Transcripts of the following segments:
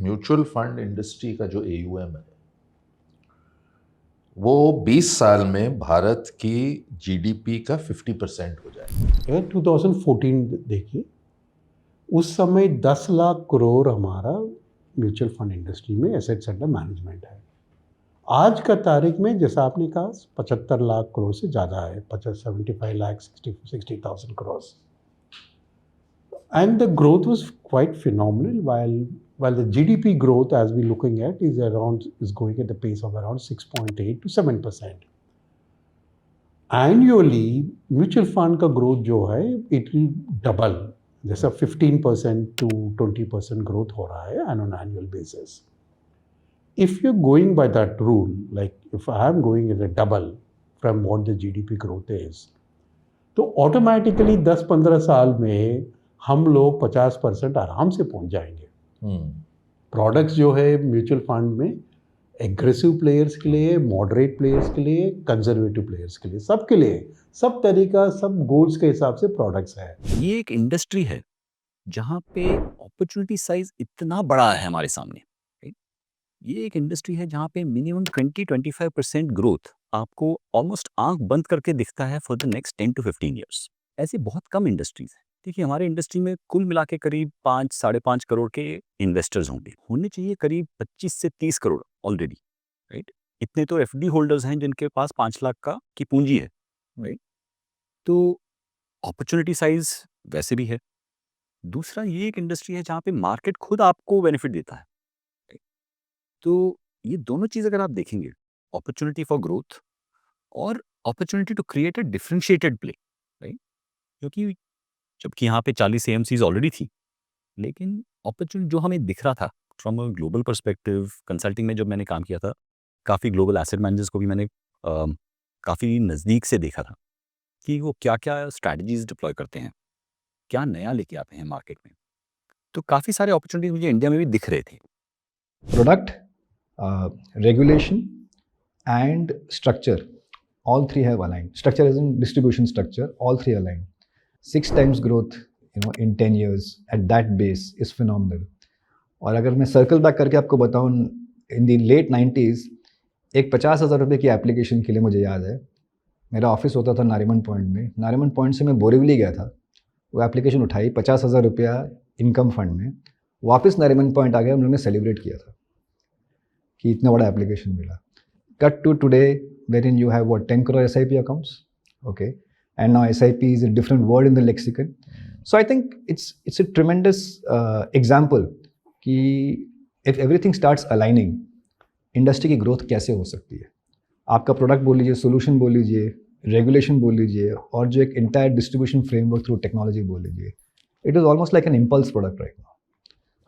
Mutual fund industry का जो AUM है वो 20 साल में भारत की GDP का 50% हो जाए। अगर 2014 देखिए, उस समय 10 लाख करोड़ हमारा म्यूचुअल फंड इंडस्ट्री में एसेट्स अंडर मैनेजमेंट है। आज का तारीख में जैसा आपने कहा 75 लाख करोड़ से ज़्यादा है, 75 lakh 60,000 crore. And the growth was quite phenomenal. While the GDP growth, as we're looking at, is going at the pace of around 6.8 to 7%. Annually, mutual fund का growth जो है, it will double. जैसा 15% to 20% growth हो रहा है on an annual basis. If you're going by that rule, like if I'm going at a double from what the GDP growth is, तो automatically 10-15 साल में हम लोग 50% आराम से पहुंच जाएंगे। प्रोडक्ट्स जो है म्यूचुअल फंड में एग्रेसिव प्लेयर्स के लिए, मॉडरेट प्लेयर्स के लिए, कंजर्वेटिव प्लेयर्स के लिए, सबके लिए सब तरीका, सब गोल्स के हिसाब से प्रोडक्ट्स है। ये एक इंडस्ट्री है जहाँ पे अपॉर्चुनिटी साइज इतना बड़ा है हमारे सामने, राइट? ये एक इंडस्ट्री है जहाँ पे मिनिमम 20-25% ग्रोथ आपको ऑलमोस्ट आंख बंद करके दिखता है for the next 10 to 15 years. ऐसी बहुत कम इंडस्ट्रीज हैं। देखिए, हमारे इंडस्ट्री में कुल मिला के करीब 5-5.5 करोड़ के इन्वेस्टर्स होने चाहिए करीब 25 से 30 करोड़ ऑलरेडी, राइट? इतने तो FD होल्डर्स हैं जिनके पास 5 लाख का की पूंजी है, राइट? तो अपॉर्चुनिटी साइज वैसे भी है। दूसरा, ये एक इंडस्ट्री है जहाँ पे मार्केट खुद आपको बेनिफिट देता है, राइट? तो ये दोनों चीज़ अगर आप देखेंगे, अपॉर्चुनिटी फॉर ग्रोथ और opportunity to create a differentiated play, right? क्योंकि जबकि यहाँ पे 40 AMCs ऑलरेडी थी, लेकिन अपॉर्चुनिटी जो हमें दिख रहा था from a global perspective, consulting में जब मैंने काम किया था, काफ़ी ग्लोबल एसेट मैनेजर्स को भी मैंने काफ़ी नज़दीक से देखा था कि वो क्या-क्या स्ट्रैटेजीज डिप्लॉय करते हैं, क्या नया लेके आते हैं मार्केट में। तो काफ़ी सारे अपॉर्चुनिटीज मुझे इंडिया में भी दिख रहे थे। Product, regulation, and structure, all three have aligned. Structure is in distribution structure, all three aligned. 6 times growth, in 10 years at that base is phenomenal. और अगर मैं सर्कल बैक करके आपको बताऊं, इन दी लेट 90s एक 50,000 रुपये की एप्लीकेशन के लिए मुझे याद है, मेरा ऑफिस होता था नारीमन पॉइंट में। नारीमन पॉइंट से मैं बोरीवली गया था, वो एप्लीकेशन उठाई, 50,000 रुपया इनकम फंड में, वापस नारीमन पॉइंट आ गया, उन्होंने सेलिब्रेट किया था कि इतना बड़ा एप्लीकेशन मिला। Cut to today wherein you have 10 crore SIP accounts, okay, and now SIP is a different word in the lexicon. So I think it's a tremendous example कि if everything starts aligning, industry की growth कैसे हो सकती है। आपका product बोल लीजिए, solution बोल लीजिए, रेगुलेशन बोल लीजिए, और जो एक entire distribution framework through technology बोल लीजिए, it is almost like an impulse product right now.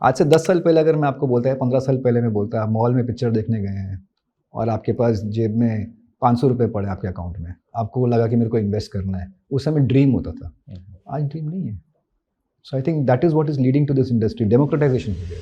आज से 10 साल पहले अगर मैं आपको बोलता है, 15 साल पहले मैं बोलता है, आप मॉल में पिक्चर देखने गए हैं और आपके पास जेब में 500 रुपये पड़े आपके अकाउंट में, आपको लगा कि मेरे को इन्वेस्ट करना है, उस समय ड्रीम होता था, आज ड्रीम नहीं है। So I think that is what is leading to this industry, democratisation हो गया।